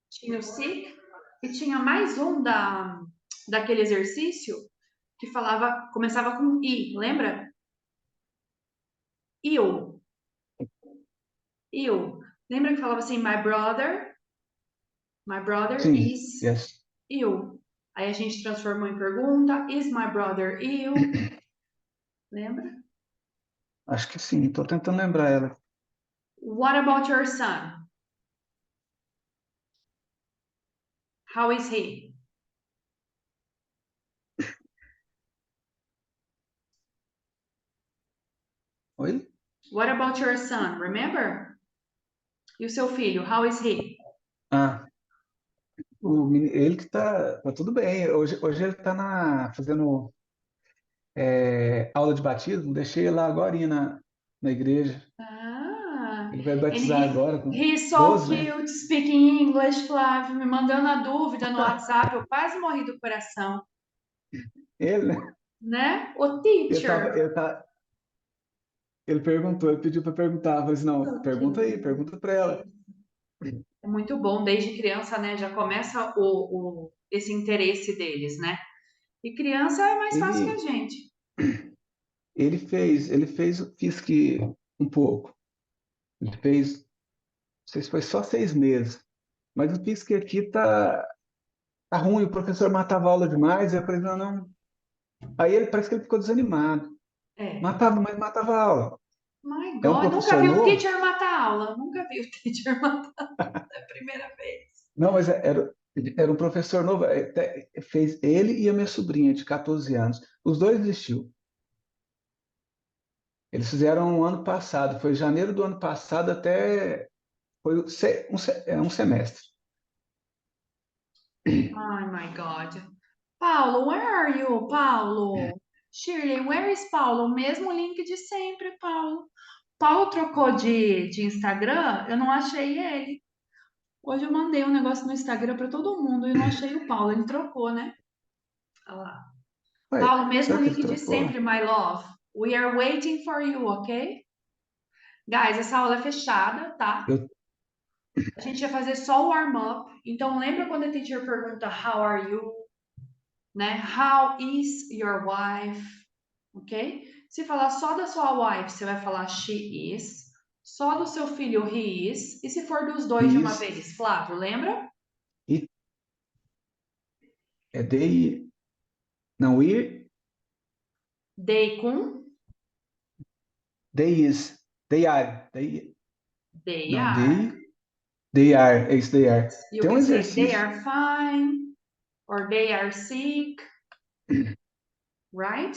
Tinha o sick e tinha mais um daquele exercício que falava, começava com I, lembra? Eu, eu. Lembra que falava assim, my brother Sim, is yes. you. Aí a gente transformou em pergunta, is my brother you? Lembra? Acho que sim, estou tentando lembrar ela. What about your son? How is he? Oi? What about your son? Remember? E o seu filho? How is he? Ah, ele que tá tudo bem. Hoje ele tá fazendo aula de batismo, deixei ele lá agora na igreja. Ah, Ele vai and batizar agora com he's so 12, né? cute speaking English, Flávio, me mandando a dúvida no WhatsApp, eu quase morri do coração, Ele, né? né? O Ele tava, teacher. ele tá, ele perguntou, ele pediu para perguntar, eu falei assim, não, So pergunta aí, cute. pergunta para ela. É muito bom, desde criança, né? Já começa esse interesse deles, né? E criança é mais fácil que a Ele, gente. ele fez o FISC um pouco. Ele fez, não sei se foi só 6 meses, mas o FISC aqui tá ruim, o professor matava a aula demais, eu falei, não, não. Aí ele parece que ele ficou desanimado. É. Matava, mas matava a aula. My É um God, nunca professor vi um novo? teacher matar aula. Nunca vi o teacher matar. É a primeira vez. Não, mas era um professor novo, até fez ele e a minha sobrinha, de 14 anos. Os dois desistiu. Eles fizeram um ano passado, foi janeiro do ano passado até foi um semestre. Oh my God. Paulo, where are you, Paulo? Shirley, where is Paulo? O mesmo link de sempre, Paulo. Paulo trocou de Instagram, eu não achei ele. Hoje eu mandei um negócio no Instagram para todo mundo e não achei o Paulo. Ele trocou, né? Olha lá. Ué, Paulo, mesmo será que ele link de trocou? sempre, my love. We are waiting for you, ok? Guys, essa aula é fechada, tá? Eu, A gente vai fazer só o warm-up. Então, lembra quando a teacher pergunta how are you, né? How is your wife? Ok? Se falar só da sua wife, você vai falar she is. Só do seu filho, he is. E se for dos dois de uma Is, vez? Flávio, lembra? it, they, não, They com they is, they não, are. they are, é isso, they are. You Tem um can say they exercício, are fine or they are sick, right?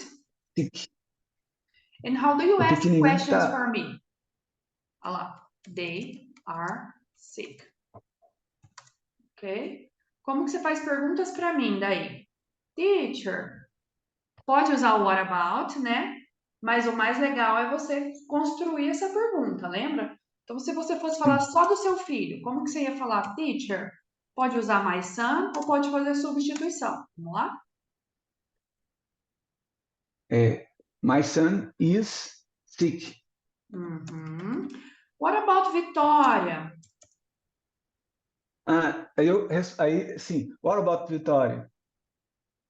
And how do you o ask pequenininho questions tá, for me? Olha lá. They are sick. Ok? Como que você faz perguntas para mim daí? Teacher, pode usar o what about, né? Mas o mais legal é você construir essa pergunta, lembra? Então, se você fosse falar sim, só do seu filho, como que você ia falar, teacher? Pode usar my son ou pode fazer substituição? Vamos lá? my son is sick. Uhum. What about Vitória? Ah, aí, sim, what about Vitória?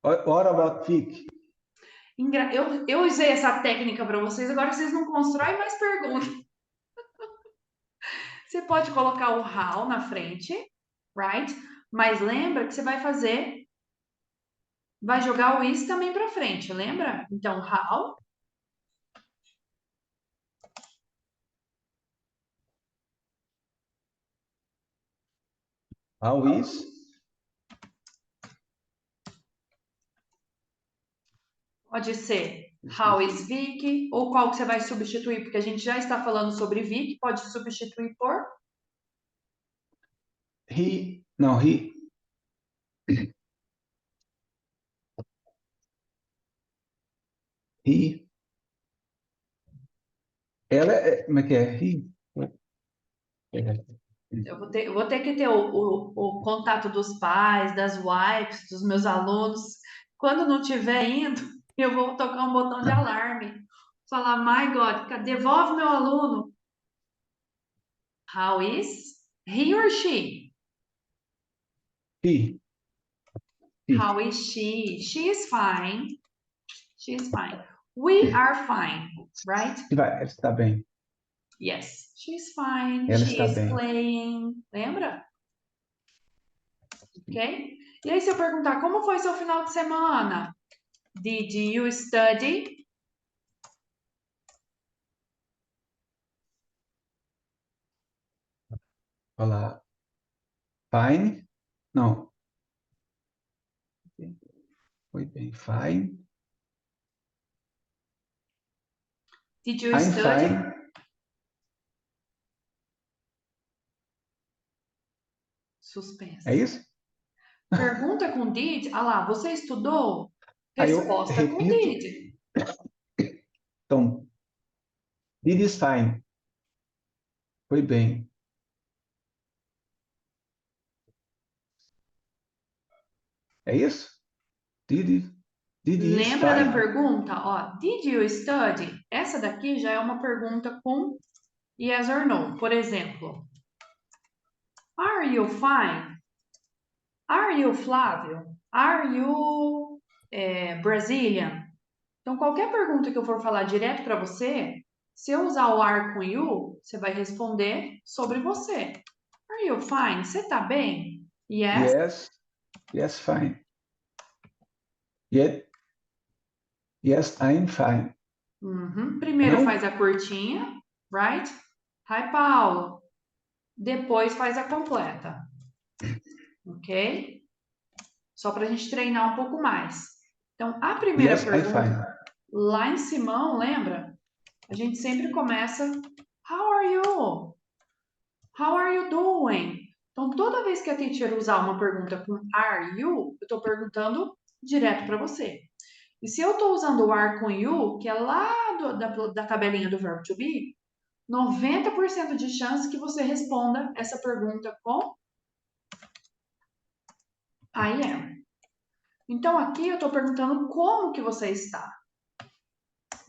What about Vic? Eu usei essa técnica para vocês, agora vocês não constroem mais perguntas. Você pode colocar o how na frente, right? Mas lembra que você vai jogar o is também para frente, lembra? Então, how How is? pode ser how is Vic, ou qual que você vai substituir, porque a gente já está falando sobre Vic, pode substituir por Não, he, ela como é que é? É, eu vou ter que ter o contato dos pais, das wives, dos meus alunos. Quando não tiver indo, eu vou tocar um botão de alarme. Falar, my God, devolve meu aluno. How is he or she? She. How is she? She is fine. She is fine. We are fine, right? Ela está bem. Yes, she's fine. Ela She está is bem. playing. Lembra? Ok? E aí, se eu perguntar como foi seu final de semana? Did you study? Olá. Fine? Não. Foi bem. Fine. Did you I'm study? fine. Suspense. É isso? Pergunta com did. Ah lá, você estudou? Aí eu Resposta com repito. did. Então, did is fine. Foi bem. É isso? Did is Lembra da fine. pergunta? Ó, did you study? Essa daqui já é uma pergunta com yes or no. Por exemplo, are you fine? Are you Flávio? Are you Brazilian? Então, qualquer pergunta que eu for falar direto para você, se eu usar o are com you, você vai responder sobre você. Are you fine? Você tá bem? Yes? Yes. Yes, fine. Yet, yes, I'm fine. Uhum. Primeiro faz Não? a curtinha, right? Hi, Paulo. Depois faz a completa, ok? Só para a gente treinar um pouco mais. Então, a primeira Yes, I'm fine. pergunta, lá em Simão, lembra? A gente sempre começa, How are you? How are you doing? Então, toda vez que a teacher usar uma pergunta com are you, eu estou perguntando direto para você. E se eu estou usando o are com you, que é lá da tabelinha do verbo to be, 90% de chance que você responda essa pergunta com I am. Então, aqui eu estou perguntando como que você está.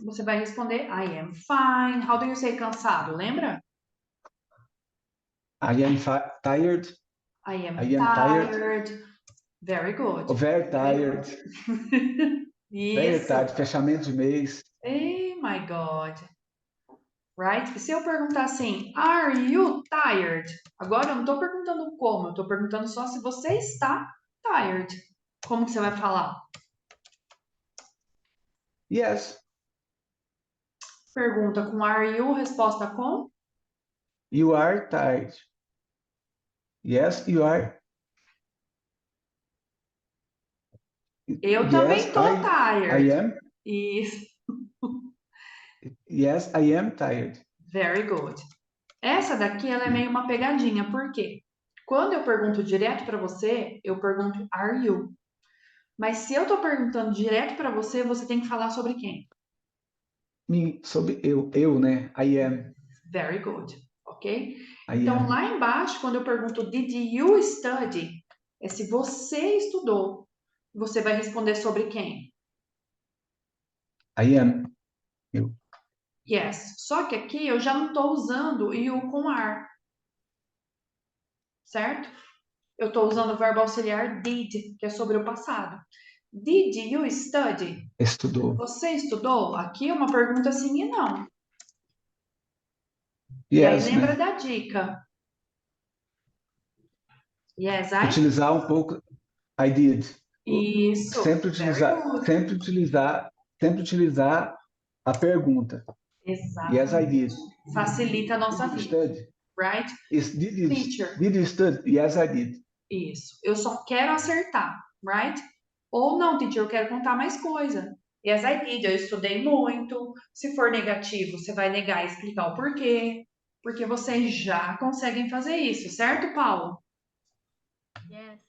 Você vai responder I am fine. How do you say cansado? Lembra? I am tired. I am I am tired. tired. Very good. Oh, very tired. Very Isso. tired. Fechamento de mês. Oh my God. Right? Se eu perguntar assim, are you tired? Agora eu não estou perguntando como, eu estou perguntando só se você está tired. Como que você vai falar? Yes. Pergunta com are you, resposta com You are tired. Yes, you are. eu também Yes, tô I tired. am. Isso. Yes, I am tired. Very good. Essa daqui ela é meio uma pegadinha, por quê? Quando eu pergunto direto para você, eu pergunto are you? Mas se eu tô perguntando direto para você, você tem que falar sobre quem? Sobre eu, né? I am. Very good, ok? I Então, am. lá embaixo, quando eu pergunto Did you study? É se você estudou. Você vai responder sobre quem? I am. Eu. Yes. Só que aqui eu já não estou usando you com are, certo? Eu estou usando o verbo auxiliar did, que é sobre o passado. Did you study? Estudou. Você estudou? Aqui é uma pergunta sim e não. E aí Yes, lembra né? da dica. Yes, I? Utilizar um pouco. I did. Isso. Sempre Very utilizar, good. sempre utilizar, sempre utilizar a pergunta. Yes, I Exatamente. did. Facilita a Did nossa you vida, study? right? Teacher. Did you study? Yes, I did. Isso. Eu só quero acertar, right? Ou não, teacher, eu quero contar mais coisa. Yes, I did. Eu estudei muito. Se for negativo, você vai negar e explicar o porquê. Porque vocês já conseguem fazer isso, certo, Paulo? Yes.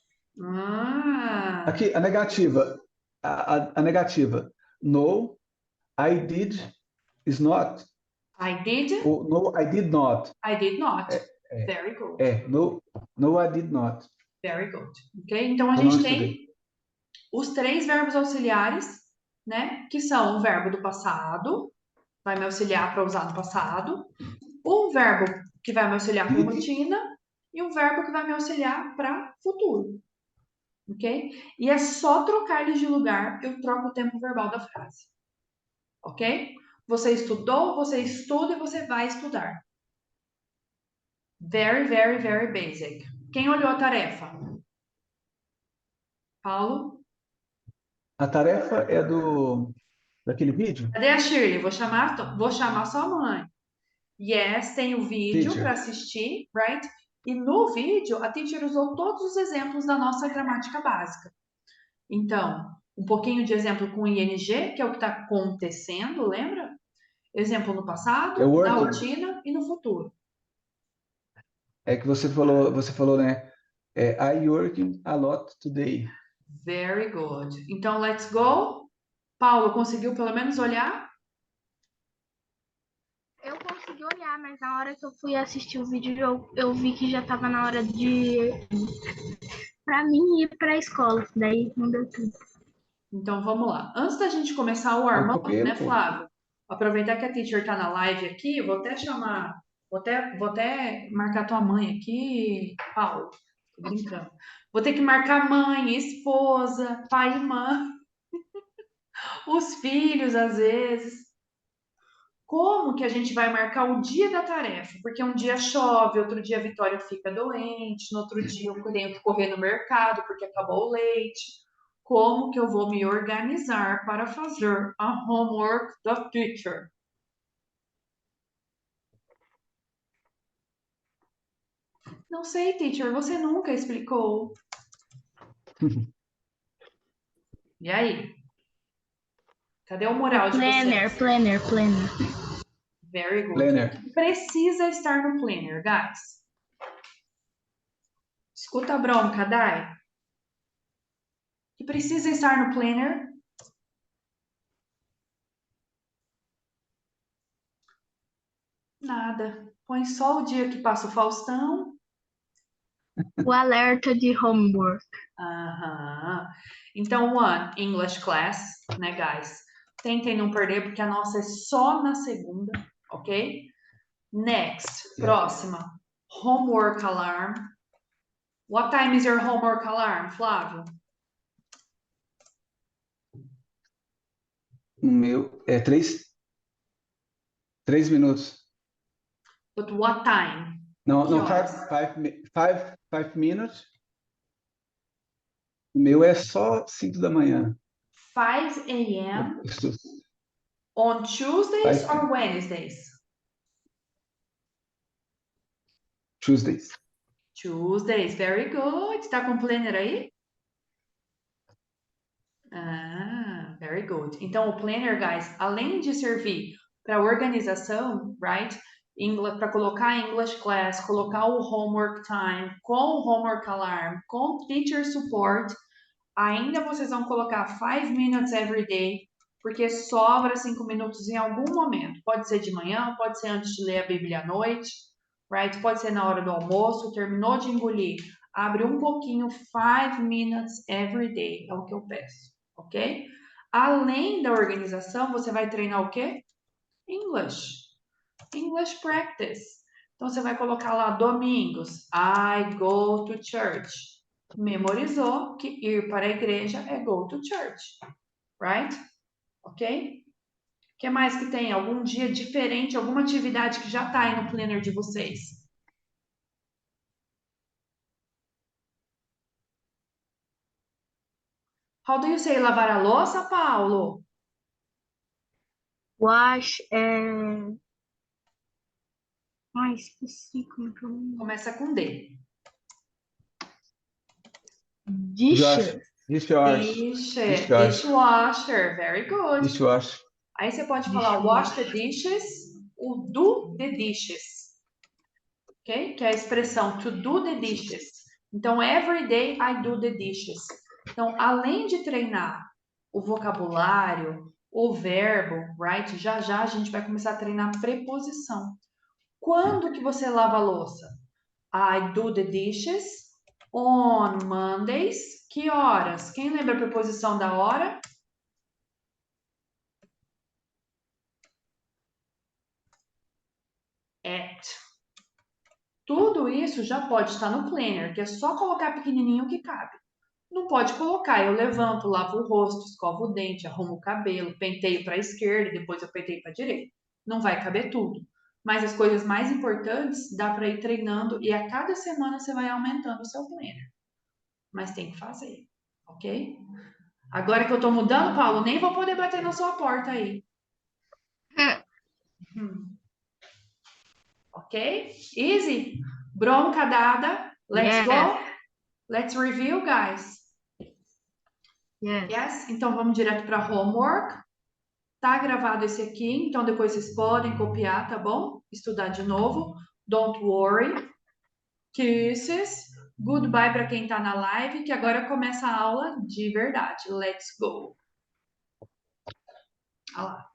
Ah, Aqui, a negativa. A negativa. No, I did is not. I did. Ou no, I did not. I did not. É, Very good. no, I did not. Very good. Ok? Então a Eu não gente estudei. tem os três verbos auxiliares, né? Que são o verbo do passado, vai me auxiliar para usar no passado, um verbo que vai me auxiliar com Did, rotina e um verbo que vai me auxiliar para futuro. ok? E é só trocar eles de lugar, eu troco o tempo verbal da frase, ok? Você estudou, você estuda e você vai estudar. Very, very, very basic. Quem olhou a tarefa? Paulo? A tarefa é daquele vídeo? Cadê a Shirley? Vou chamar sua mãe. Yes, tem o vídeo para Teacher. assistir, right? E no vídeo, a teacher usou todos os exemplos da nossa gramática básica. Então, um pouquinho de exemplo com ing, que é o que está acontecendo, lembra? Exemplo no É passado, na working. rotina e no futuro. É que você falou, né? I working a lot today. Very good. Então, let's go. Paulo, conseguiu pelo menos olhar? Eu consegui olhar, mas na hora que eu fui assistir o vídeo, eu vi que já tava na hora de pra mim ir pra escola. Daí não deu tempo. Então, vamos lá. Antes da gente começar o Eu warm-up, copiei né, um pouco. Flávio? Aproveitar que a teacher está na live aqui, eu vou até chamar, vou até marcar tua mãe aqui, Paulo. Tô brincando. Vou ter que marcar mãe, esposa, pai e mãe, os filhos, às vezes. Como que a gente vai marcar o dia da tarefa? Porque um dia chove, outro dia a Vitória fica doente, no outro dia eu tenho que correr no mercado porque acabou o leite. Como que eu vou me organizar para fazer a homework da teacher? Não sei, teacher, você nunca explicou. E aí? Cadê o O moral de planner, vocês? planner, planner. Very good. O Planner. que precisa estar no planner, guys? Escuta a bronca, Dai. O que precisa estar no planner? Nada. Põe só o dia que passa o Faustão. O alerta de homework. Aham. Então, one, English class, né, guys? Tentem não perder, porque a nossa é só na segunda, ok? Next, Yeah. próxima. Homework alarm. What time is your homework alarm, Flávio? O meu é 3 minutos. But what time? Não, Que não, horas? five minutes. O meu é só 5 da manhã. 5 Eu a.m. estudo on Tuesdays five or Wednesdays? Tuesdays. Tuesdays, very good. Tá com o planner aí? Ah, very good. Então, o planner, guys, além de servir para organização, right? Para colocar English class, colocar o homework time, com o homework alarm, com teacher support, ainda vocês vão colocar 5 minutes every day, porque sobra 5 minutos em algum momento. Pode ser de manhã, pode ser antes de ler a Bíblia à noite, right? Pode ser na hora do almoço, terminou de engolir, abre um pouquinho, 5 minutes every day, é o que eu peço, ok? Além da organização, você vai treinar o quê? English. English practice. Então você vai colocar lá domingos. I go to church. Memorizou que ir para a igreja é go to church. Right? Ok? O que mais que tem? Algum dia diferente, alguma atividade que já está aí no planner de vocês? How do you say lavar a louça, Paulo? Wash, Ai, esqueci como que eu... Começa com D. Josh, Dishes. dishwash, dishwash, Dishwasher. Very good. dishwash. Aí você pode falar wash the Dishwash. dishes, o do the dishes, ok? Que é a expressão to do the dishes. Então, every day I do the dishes. Então, além de treinar o vocabulário, o verbo, right? Já já a gente vai começar a treinar preposição. Quando que você lava a louça? I do the dishes on Mondays. Que horas? Quem lembra a preposição da hora? At. Tudo isso já pode estar no planner, que é só colocar pequenininho que cabe. Não pode colocar. Eu levanto, lavo o rosto, escovo o dente, arrumo o cabelo, penteio para a esquerda, depois eu penteio para a direita. Não vai caber tudo. Mas as coisas mais importantes dá para ir treinando e a cada semana você vai aumentando o seu planner. Mas tem que fazer, ok? Agora que eu tô mudando, Paulo, nem vou poder bater na sua porta aí. Hum, ok? Easy? Bronca dada. Let's Yes, go? Let's review, guys. yes. Yes? Então vamos direto para homework. Tá gravado esse aqui, então depois vocês podem copiar, tá bom? Estudar de novo. Don't worry. Kisses. Goodbye para quem tá na live, que agora começa a aula de verdade. Let's go. Olha lá.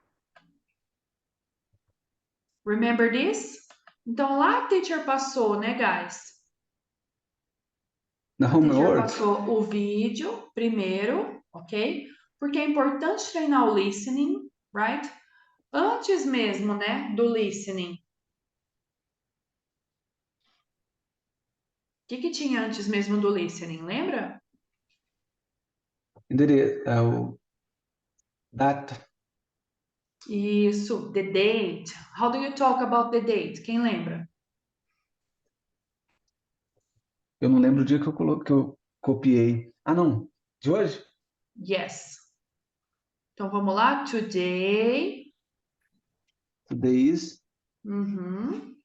Remember this? Então lá a teacher passou, né, guys? Na A teacher homework, passou o vídeo primeiro, ok? Porque é importante treinar o listening, right? Antes mesmo, né, do listening. O que tinha antes mesmo do listening, lembra? o data. Isso, the date. How do you talk about the date? Quem lembra? Eu não lembro o dia que eu coloquei, que eu copiei. Ah, não. De hoje? Yes. Então vamos lá. Today. Today is Uhum.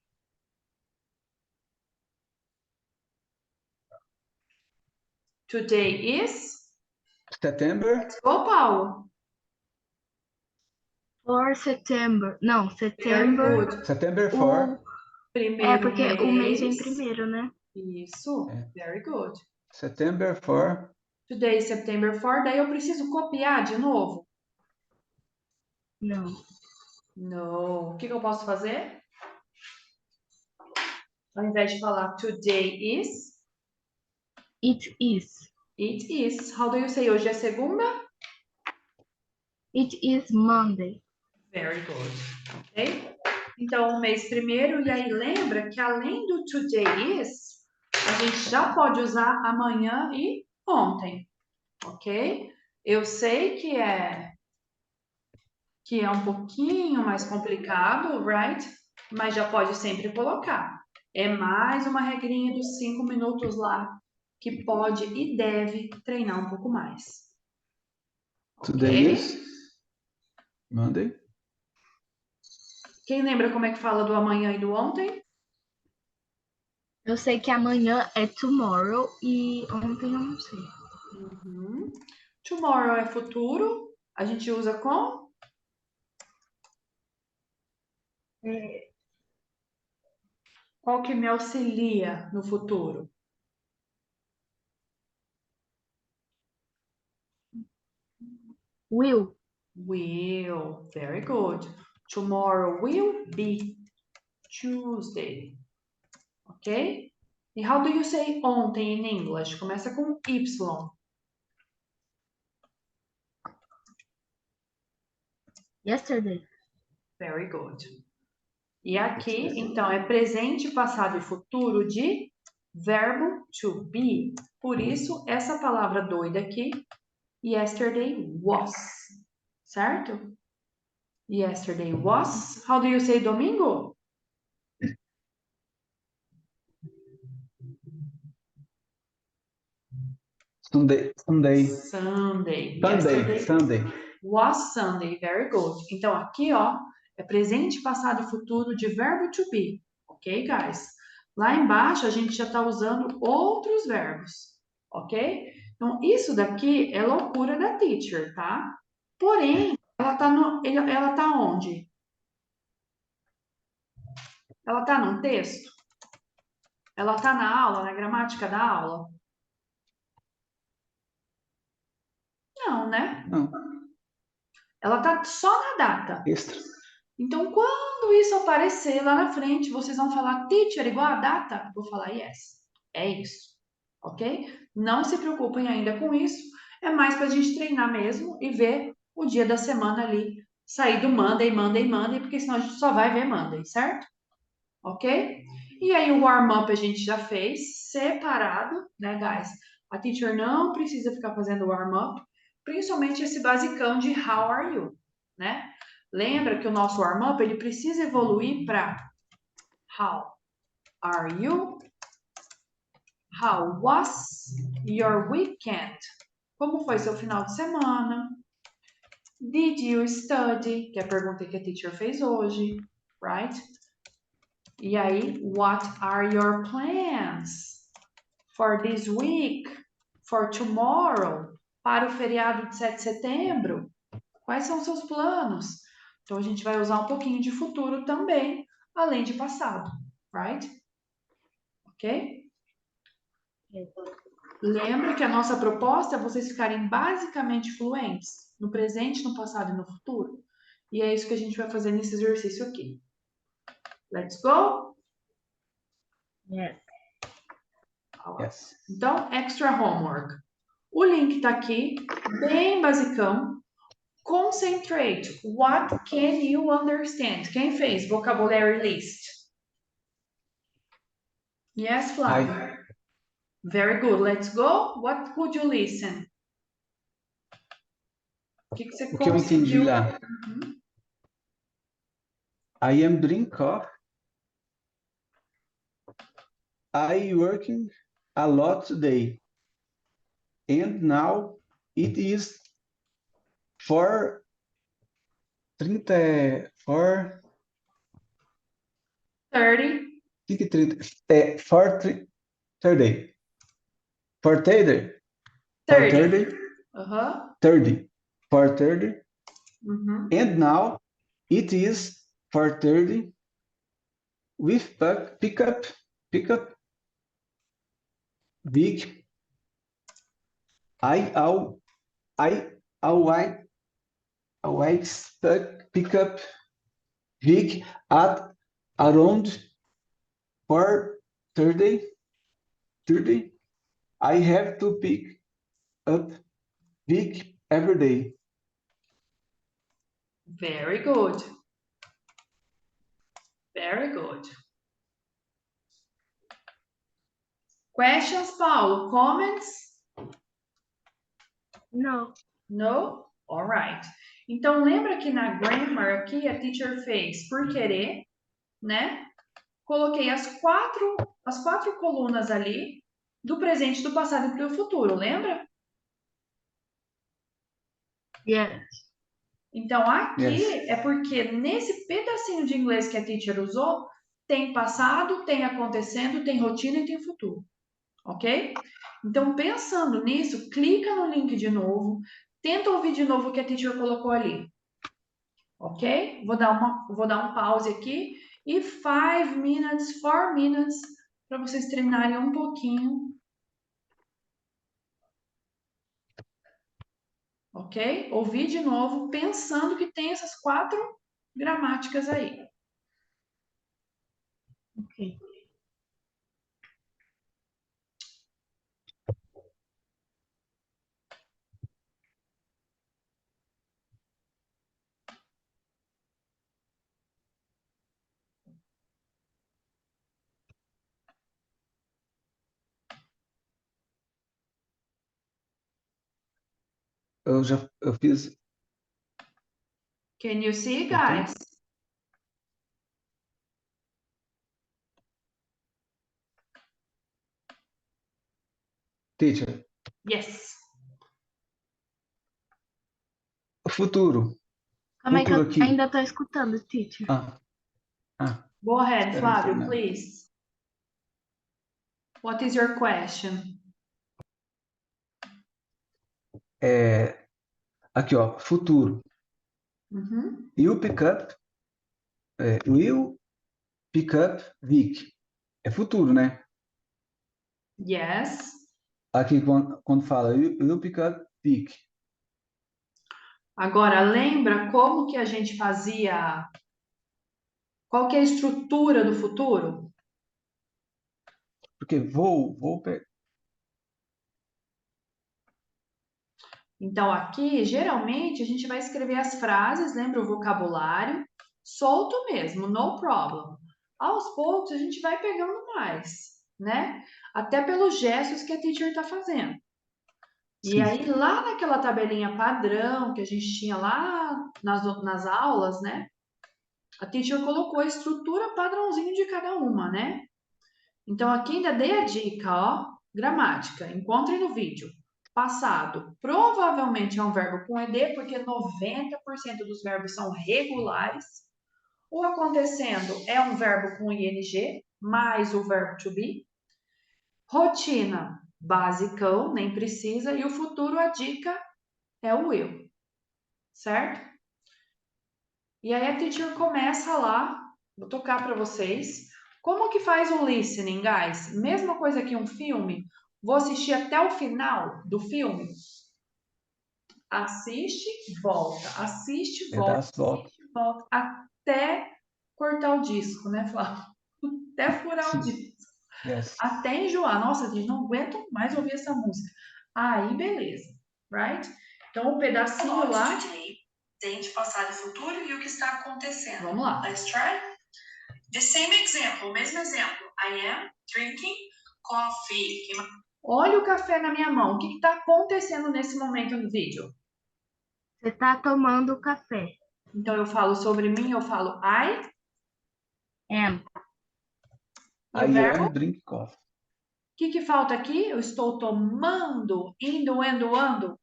Today is. September. Ô, Paulo. 4 September. Não, Very September. good. September O... 4. Primeiro porque o mês vem mês. primeiro, né? Isso. É. Very good. September 4. Today is September 4. Daí eu preciso copiar de novo? Não. Não. O que eu posso fazer? Ao invés de falar today is, It is. it is. How do you say? Hoje é segunda? It is Monday. Very good. Ok? Então, o mês primeiro, e aí lembra que além do today is, a gente já pode usar amanhã e ontem. Ok? Eu sei que é um pouquinho mais complicado, right? Mas já pode sempre colocar. É mais uma regrinha dos 5 minutos lá que pode e deve treinar um pouco mais. Today Ok? is Monday. Quem lembra como é que fala do amanhã e do ontem? Eu sei que amanhã é tomorrow e ontem eu não sei. Uhum. Tomorrow é futuro. A gente usa com É, qual que me auxilia no futuro? will. Will. Very good. Tomorrow will be Tuesday. Ok? E how do you say ontem in English? Começa com Y. Yesterday. Very good. E aqui, então, é presente, passado e futuro de verbo to be. Por isso, essa palavra doida aqui, yesterday was. Certo? Yesterday was. How do you say domingo? Sunday. Sunday. Sunday. Sunday. Yesterday Sunday. was Sunday. Very good. Então, aqui, ó, é presente, passado e futuro de verbo to be. Ok, guys? Lá embaixo, a gente já está usando outros verbos. Ok? Então, isso daqui é loucura da teacher, tá? Porém, ela tá onde? Ela tá num texto? Ela tá na aula, na gramática da aula? Não, né? Não. Ela tá só na data. Extra. Então, quando isso aparecer lá na frente, vocês vão falar teacher igual a data? Vou falar yes. É isso. Ok? Não se preocupem ainda com isso. É mais para a gente treinar mesmo e ver o dia da semana ali. Sair do Monday, Monday, Monday, porque senão a gente só vai ver Monday, certo? Ok? E aí o warm-up a gente já fez separado, né, guys? A teacher não precisa ficar fazendo warm-up, principalmente esse basicão de how are you, né? Lembra que o nosso warm-up ele precisa evoluir para how are you? How was your weekend? Como foi seu final de semana? Did you study? Que é a pergunta que a teacher fez hoje, right? E aí, what are your plans for this week? For tomorrow? Para o feriado de 7 de setembro? Quais são os seus planos? Então, a gente vai usar um pouquinho de futuro também, além de passado, right? Ok? Lembre que a nossa proposta é vocês ficarem basicamente fluentes no presente, no passado e no futuro. E é isso que a gente vai fazer nesse exercício aqui. Let's go? Yes. Yes. Então, extra homework. O link tá aqui, bem basicão. Concentrate. What can you understand? Quem fez vocabulary list? Yes, Flávio. Very good. Let's go. What could you listen? O que você O que eu entendi conseguiu? lá? I am drink coffee. I working a lot today. And now it is 4:30, 30. 4:30, 4:30, 4:30, 30. 4:30, Aham. 30, 4:30, Uhum. and now it is 4:30 with pickup big. I always pick up Vic at around 4:30. I have to pick up Vic every day. Very good. Very good. Questions, Paulo? Comments? No. No? All right. Então, lembra que na grammar aqui a teacher fez por querer, né? Coloquei as quatro colunas ali do presente, do passado e do futuro, lembra? Yes. Então, aqui Yes. é porque nesse pedacinho de inglês que a teacher usou, tem passado, tem acontecendo, tem rotina e tem futuro. Ok? Então, pensando nisso, clica no link de novo, tenta ouvir de novo o que a teacher colocou ali. Ok? Vou dar um pause aqui e 5 minutes, 4 minutes, para vocês treinarem um pouquinho. Ok? Ouvir de novo, pensando que tem essas 4 gramáticas aí. Ok. Eu fiz. Can you see, Eu tô- guys? Teacher, Yes. o futuro. Calma aí que Futuro eu aqui. ainda tô escutando, teacher. Go ahead, Espera aí, Flávio, Fernanda. please. What is your question? Aqui, ó, futuro. Uhum. Will pick up Vic. É futuro, né? Yes. Aqui quando fala will pick up Vic. Agora, lembra como que a gente fazia? Qual que é a estrutura do futuro? Porque vou pegar. Então, aqui, geralmente, a gente vai escrever as frases, lembra o vocabulário? Solto mesmo, no problem. Aos poucos, a gente vai pegando mais. né? Até pelos gestos que a teacher está fazendo. E Sim. aí, lá naquela tabelinha padrão que a gente tinha lá nas aulas, né? A teacher colocou a estrutura padrãozinho de cada uma, né? Então, aqui ainda dei a dica, ó. Gramática, encontre no vídeo. Passado, provavelmente é um verbo com ed, porque 90% dos verbos são regulares. O acontecendo é um verbo com ing, mais o verbo to be. Rotina, basicão, nem precisa. E o futuro, a dica é o will, certo? E aí a teacher começa lá, vou tocar para vocês. Como que faz o listening, guys? Mesma coisa que um filme. Vou assistir até o final do filme. Assiste, volta, assiste, volta, Pedaço volta. assiste, volta, até cortar o disco, né, Flávio? Até furar o Sim. disco. Yes. Até enjoar. Nossa, gente, não aguento mais ouvir essa música. Aí, beleza. Right? Então, o pedacinho lá. Presente, passado e futuro e o que está acontecendo. Vamos lá. Let's try. The same example, o mesmo exemplo. I am drinking coffee. Olha o café na minha mão. O que está acontecendo nesse momento no vídeo? Você tá tomando café. Então, eu falo sobre mim, eu falo I. Am. E o I verbo? am drink coffee. O que falta aqui? Eu estou tomando, indo, ando.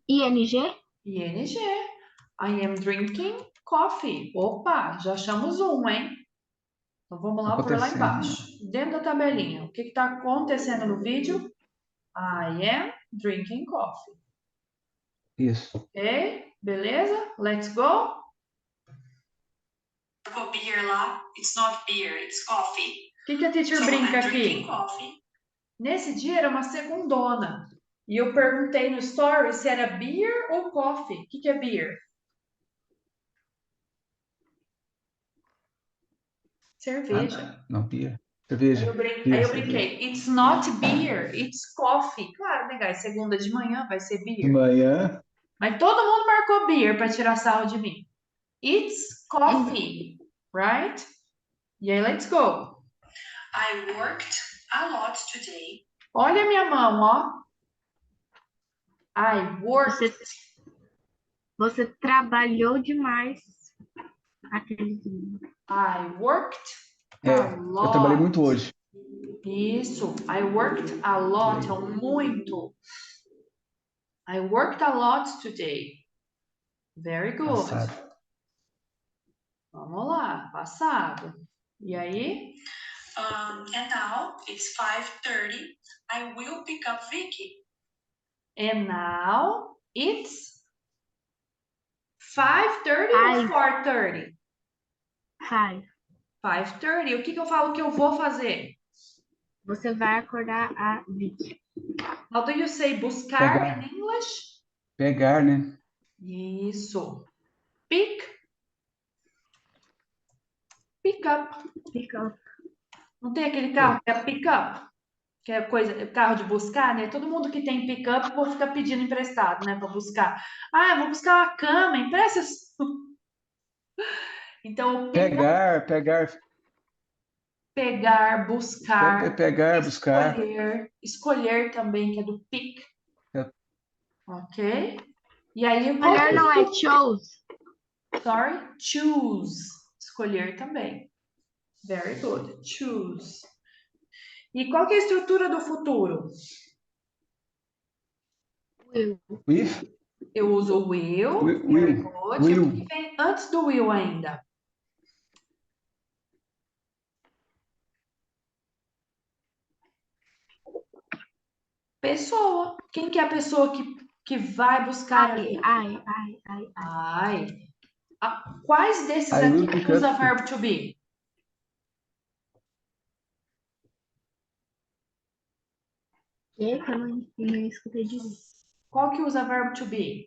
ING? ING. I am drinking coffee. Opa, já achamos um, hein? Então vamos lá por lá Acontecendo, né? embaixo. Dentro da tabelinha, o que está acontecendo no vídeo? I am drinking coffee. Isso. Ok? Beleza? Let's go. O beer lá, it's not beer, it's coffee. O que a teacher brinca aqui? Nesse dia era uma segundona. E eu perguntei no story se era beer ou coffee. O que é beer? Cerveja. Não, beer. Cerveja. Aí eu Cerveja. brinquei, it's not beer, it's coffee. Claro, né, guys? Segunda de manhã vai ser De beer. manhã. Mas todo mundo marcou beer para tirar sarro de mim. It's coffee, right? E aí, let's go. I worked a lot today. Olha a minha mão, ó. I worked. Você trabalhou demais aquele dia. I worked a lot. Eu trabalhei muito hoje. Isso. I worked a lot. É um muito. I worked a lot today. Very good. Passado. Vamos lá, passado. E aí? And now it's 5:30. I will pick up Vicky. And now it's 5:30 ou 4:30? 5:30. O que eu falo que eu vou fazer? Você vai acordar a Vicky. How do you say buscar in English? Pegar, né? Isso. Pick up. Pick up. Não tem aquele carro que é pick up? Que é coisa, carro de buscar, né? Todo mundo que tem pick up vou ficar pedindo emprestado, né, para buscar. Ah, vou buscar uma cama, empresta. Então, Pegar, buscar, pegar, buscar. escolher também, que é do pick. É. Ok? E aí, Escolher não é chose. Sorry, choose. Escolher também. Very good. Choose. E qual que é a estrutura do futuro? Will. With. Eu uso o will. Very good. Will. O que vem antes do will ainda? Pessoa. Quem que é a pessoa que vai buscar ali? I. Quais desses aqui que usa verbo to be? Que eu não escutei direito. Qual que usa verbo to be?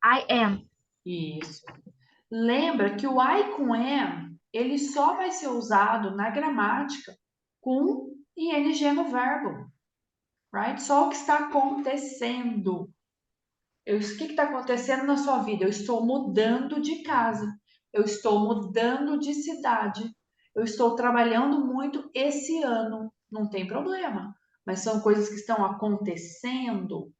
I am. Isso. Lembra que o I com am, ele só vai ser usado na gramática com ing no verbo. Right? Só o que está acontecendo. O que está acontecendo na sua vida? Eu estou mudando de casa. Eu estou mudando de cidade. Eu estou trabalhando muito esse ano. Não tem problema. Mas são coisas que estão acontecendo,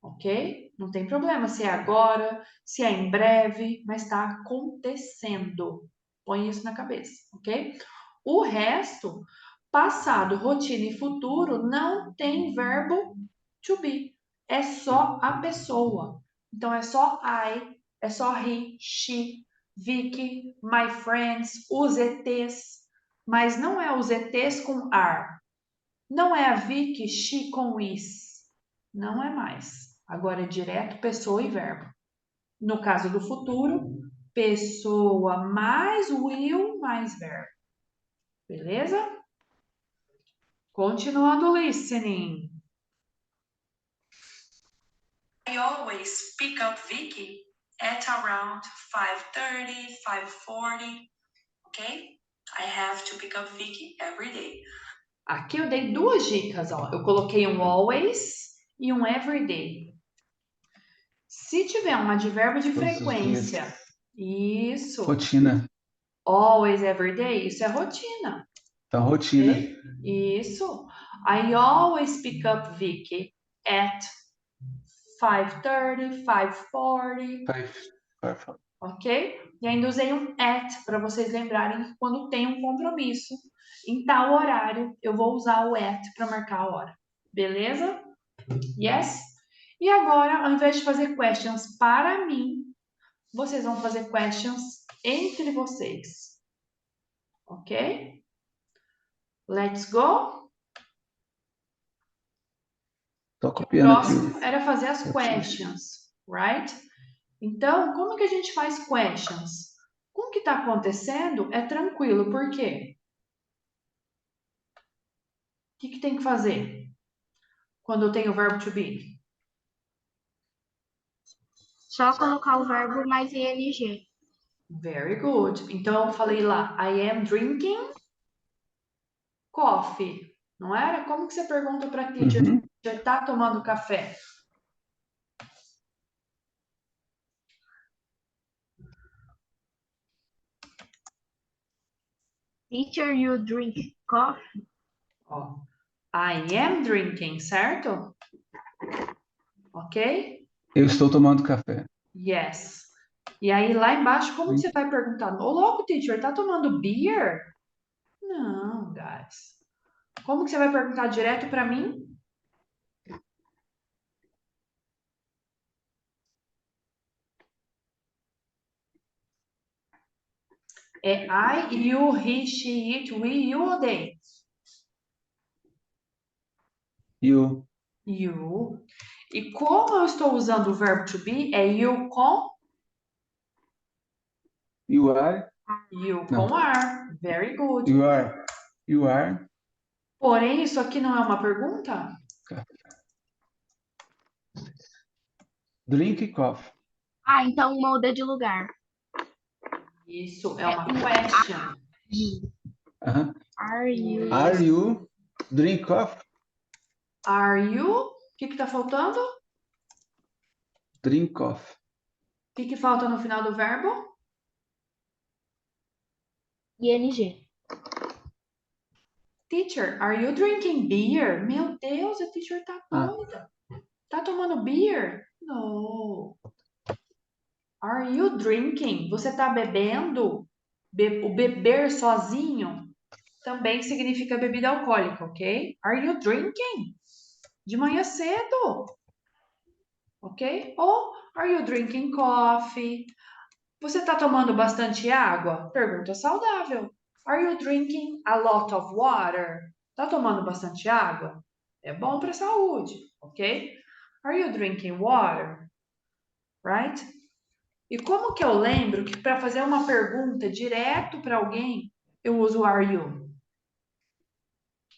ok? Não tem problema se é agora, se é em breve, mas está acontecendo. Põe isso na cabeça, ok? O resto, passado, rotina e futuro, não tem verbo to be. É só a pessoa. Então é só I, é só he, she, Vicky, my friends, os ETs. Mas não é os ETs com are. Não é a Vicky, she com is. Não é mais. Agora é direto pessoa e verbo. No caso do futuro, pessoa mais will mais verbo. Beleza? Continuando listening. I always pick up Vicky at around 5:30, 5:40. Ok? I have to pick up Vicky every day. Aqui eu dei duas dicas, ó. Eu coloquei um always e um everyday. Se tiver um advérbio de Todos os dias. frequência, isso. Rotina. Always, everyday, isso é rotina. Então, rotina. Ok? Isso. I always pick up Vicky at 5:30, 5:40. Ok? E ainda usei um at para vocês lembrarem que quando tem um compromisso em tal horário, eu vou usar o at para marcar a hora. Beleza? Yes? E agora, ao invés de fazer questions para mim, vocês vão fazer questions entre vocês. Ok? Let's go? Tô O copiando aqui. próximo era fazer as questions, right? Então, como que a gente faz questions? Com o que está acontecendo é tranquilo, por quê? O que tem que fazer quando eu tenho o verbo to be? Só colocar o verbo mais ing. Very good. Então, eu falei lá, I am drinking coffee. Não era? Como que você pergunta para a teacher se Uhum. a teacher está tomando café? Teacher, you drink coffee? Ó, I am drinking, certo? Ok? Eu estou tomando café. Yes. E aí, lá embaixo, como que você vai perguntar? Ô, louco, teacher, tá tomando beer? Não, guys. Como que você vai perguntar direto para mim? É I, you, he, she, it, we, you ou they? You. You. E como eu estou usando o verbo to be, é you com You are. you Não. com are. Very good. You are. You are. Porém, isso aqui não é uma pergunta? Drink coffee. Ah, então muda de lugar. Isso é uma question. Uhum. Are you? Are you drink coffee? Are you? O que tá faltando? O Drink coffee. que falta no final do verbo? ing. Teacher, are you drinking beer? Meu Deus, a teacher tá doida. Tá tomando beer? No. Are you drinking? Você tá bebendo? O beber sozinho também significa bebida alcoólica, ok? Are you drinking? De manhã cedo, ok? Ou are you drinking coffee? Você tá tomando bastante água? Pergunta saudável. Are you drinking a lot of water? Tá tomando bastante água? É bom para a saúde, ok? Are you drinking water? Right? E como que eu lembro que para fazer uma pergunta direto para alguém, eu uso are you?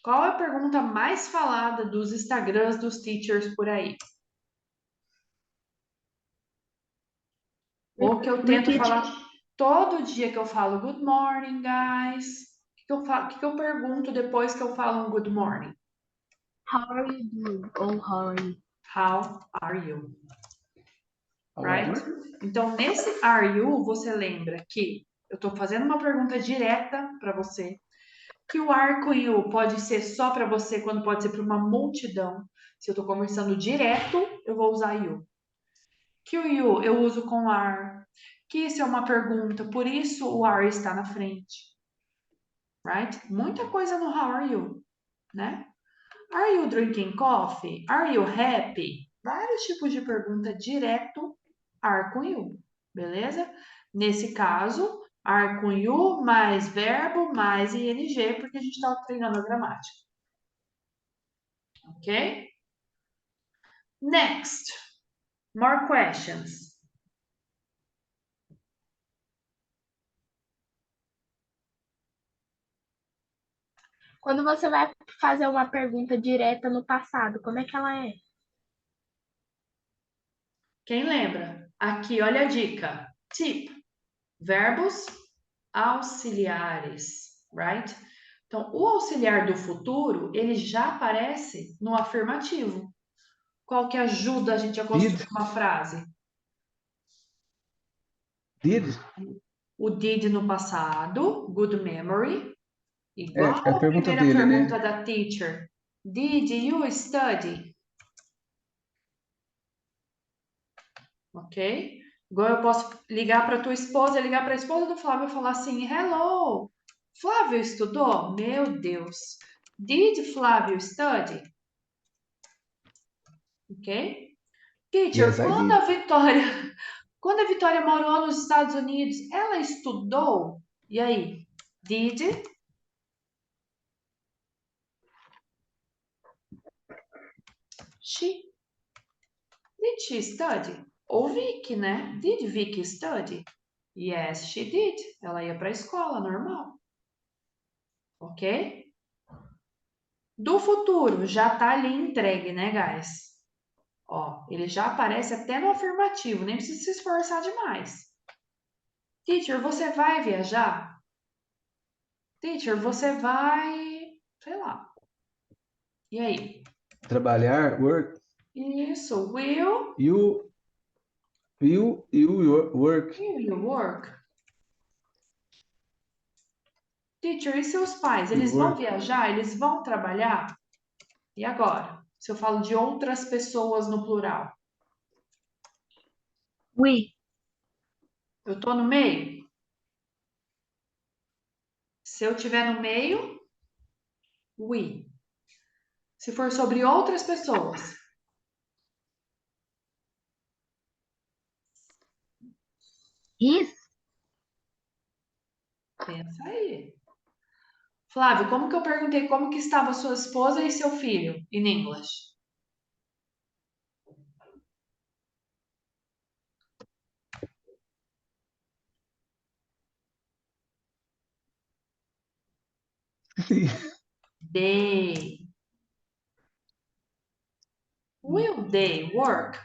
Qual é a pergunta mais falada dos Instagrams dos teachers por aí? Ou que eu tento falar todo dia que eu falo good morning, guys. O que eu pergunto depois que eu falo um good morning? How are you doing? Ou how are you? How are you? right? However, Então, nesse are you, você lembra que eu estou fazendo uma pergunta direta para você, que o are com you pode ser só para você, quando pode ser para uma multidão. Se eu estou conversando direto, eu vou usar you. Que o you eu uso com are. Que isso é uma pergunta, por isso o are está na frente. Right? Muita coisa no how are you, né? Are you drinking coffee? Are you happy? Vários tipos de pergunta direto, are com you, beleza? Nesse caso, are com you mais verbo mais ing, porque a gente está treinando a gramática. Ok? Next, more questions. Quando você vai fazer uma pergunta direta no passado, como é que ela é? Quem lembra? Aqui, olha a dica. Tip, verbos auxiliares, right? Então, o auxiliar do futuro, ele já aparece no afirmativo. Qual que ajuda a gente a construir did, uma frase? did, O did no passado, good memory, igual é a a pergunta primeira dele, pergunta né? da teacher. Did you study? Ok? Agora eu posso ligar para tua esposa, ligar para a esposa do Flávio e falar assim: Hello, Flávio estudou? Meu Deus. Did Flávio study? Ok? Teacher, Yes, I did. quando a Vitória morou nos Estados Unidos, ela estudou? E aí? Did she? Did she study? Ou Vicky, né? Did Vicky study? Yes, she did. Ela ia para a escola, normal. Ok? Do futuro, já tá ali entregue, né, guys? Ó, ele já aparece até no afirmativo, nem precisa se esforçar demais. Teacher, você vai viajar? Teacher, você vai, sei lá. E aí? Trabalhar, work. Isso, You work. will you work? Teacher, e seus pais? You Eles vão work. viajar? Eles vão trabalhar? E agora? Se eu falo de outras pessoas no plural, We. eu tô no meio? Se eu tiver no meio, we. Se for sobre outras pessoas, His. pensa aí. Flávio, como que eu perguntei como que estava sua esposa e seu filho in English? Sim. They. Will they work?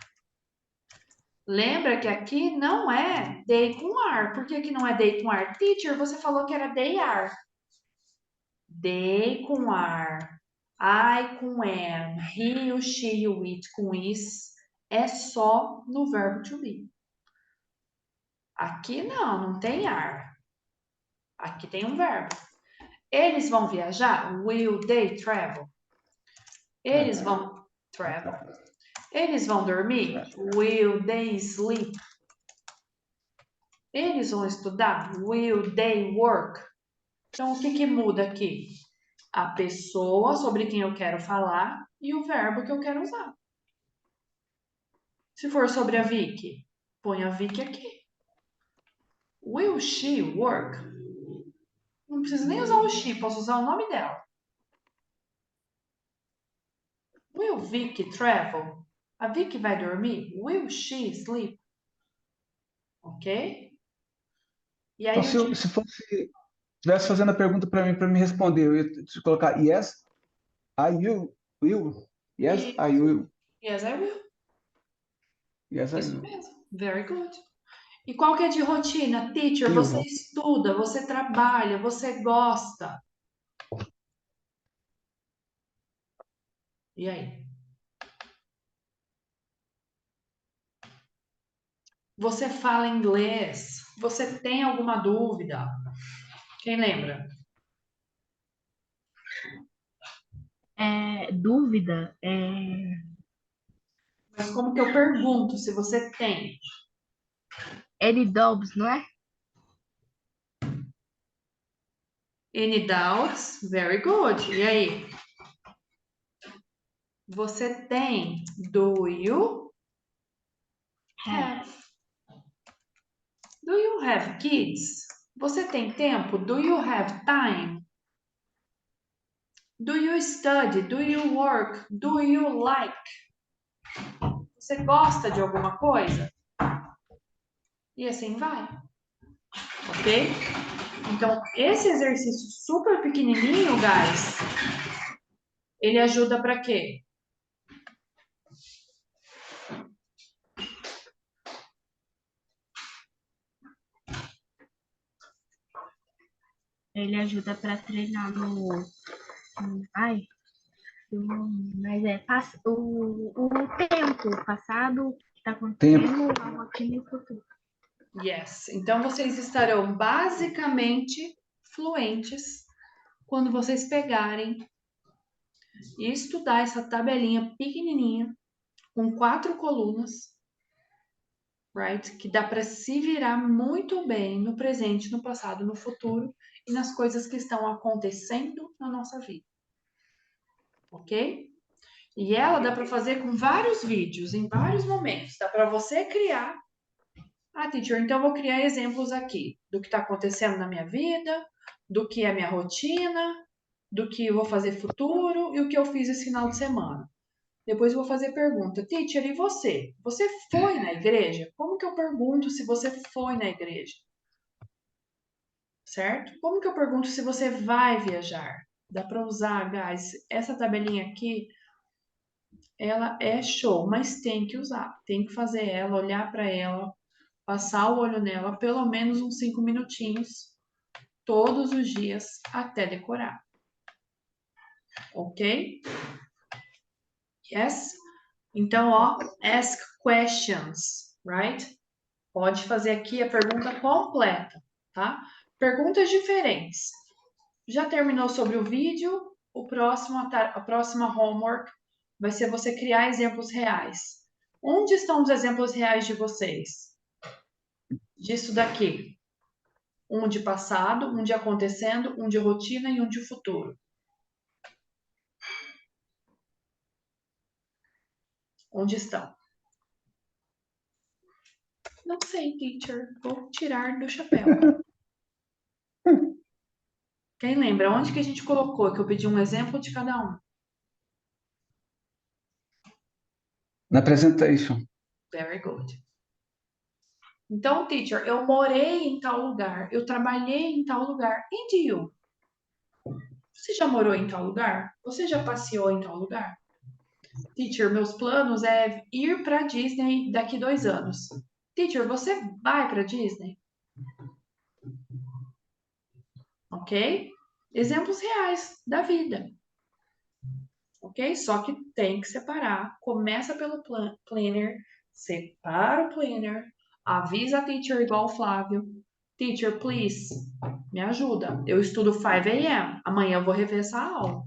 Lembra que aqui não é they com are. Por que que não é they com are? Teacher, você falou que era they are. They com are. I com am. He, you, she, you, it com is. É só no verbo to be. Aqui não tem are. Aqui tem um verbo. Eles vão viajar? Will they travel? Eles vão travel. Eles vão dormir? Will they sleep? Eles vão estudar? Will they work? Então, o que que muda aqui? A pessoa sobre quem eu quero falar e o verbo que eu quero usar. Se for sobre a Vicky, põe a Vicky aqui. Will she work? Não preciso nem usar o she, posso usar o nome dela. Will Vicky travel? A Vicky vai dormir? Will she sleep? Ok? E aí Então, eu te... se fosse, estivesse fazendo a pergunta para me responder, eu ia te colocar yes, will. Yes, I Isso. will. Yes, I will. Yes, I Isso will. mesmo. Very good. E qual que é de rotina? Teacher, você You. estuda, você trabalha, você gosta. E aí? Você fala inglês? Você tem alguma dúvida? Quem lembra? Dúvida? Mas como que eu pergunto se você tem? Any doubts, não é? Any doubts? Very good. E aí? Você tem? Do you have? Do you have kids? Você tem tempo? Do you have time? Do you study? Do you work? Do you like? Você gosta de alguma coisa? E assim vai, ok? Então, esse exercício super pequenininho, guys, ele ajuda para quê? Ele ajuda para treinar no. Ai, mas o tempo passado que está acontecendo, a rotina e o futuro. Yes. Então, vocês estarão basicamente fluentes quando vocês pegarem e estudar essa tabelinha pequenininha com 4 colunas, right? Que dá para se virar muito bem no presente, no passado, no futuro e nas coisas que estão acontecendo na nossa vida. Ok? E ela dá para fazer com vários vídeos, em vários momentos. Dá para você criar. Ah, teacher, então eu vou criar exemplos aqui do que está acontecendo na minha vida, do que é minha rotina, do que eu vou fazer futuro e o que eu fiz esse final de semana. Depois eu vou fazer pergunta. Teacher, e você? Você foi na igreja? Como que eu pergunto se você foi na igreja? Certo? Como que eu pergunto se você vai viajar? Dá para usar, guys, essa tabelinha aqui, ela é show, mas tem que usar. Tem que fazer ela, olhar para ela, passar o olho nela pelo menos uns 5 minutinhos todos os dias até decorar. Ok? Yes? Então, ó, ask questions, right? Pode fazer aqui a pergunta completa, tá? Perguntas diferentes. Já terminou sobre o vídeo? A próxima homework vai ser você criar exemplos reais. Onde estão os exemplos reais de vocês? Disso daqui. Um de passado, um de acontecendo, um de rotina e um de futuro. Onde estão? Não sei, teacher. Vou tirar do chapéu. Quem lembra? Onde que a gente colocou? Que eu pedi um exemplo de cada um. Na presentation. Very good. Então, teacher, eu morei em tal lugar. Eu trabalhei em tal lugar. And you? Você já morou em tal lugar? Você já passeou em tal lugar? Teacher, meus planos é ir para Disney daqui 2 anos. Teacher, você vai para Disney? Ok? Exemplos reais da vida. Ok? Só que tem que separar. Começa pelo planner, separa o planner, avisa a teacher igual o Flávio. Teacher, please, me ajuda. Eu estudo 5 a.m. Amanhã eu vou rever essa aula.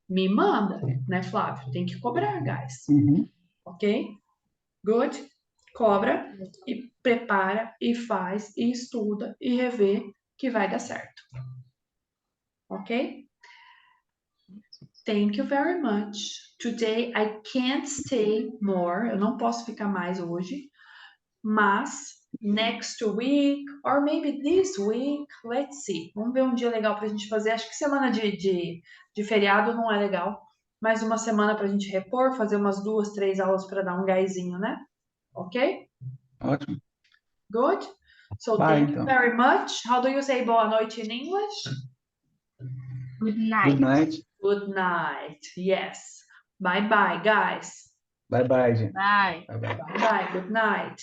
Me manda, né, Flávio? Tem que cobrar, guys. Uhum. Ok? Good? Cobra e prepara e faz e estuda e revê que vai dar certo. Ok? Thank you very much. Today I can't stay more. Eu não posso ficar mais hoje. Mas next week or maybe this week, let's see. Vamos ver um dia legal pra gente fazer. Acho que semana de feriado não é legal. Mais uma semana pra gente repor, fazer umas 2, 3 aulas para dar um gásinho, né? Ok? Ótimo. Good? So Vai, thank you então. very much. How do you say boa noite in English? Good night. Good night. Good night. Yes. Bye bye, guys. Bye, bye, gente. Bye. Bye, bye. Bye bye. Good night.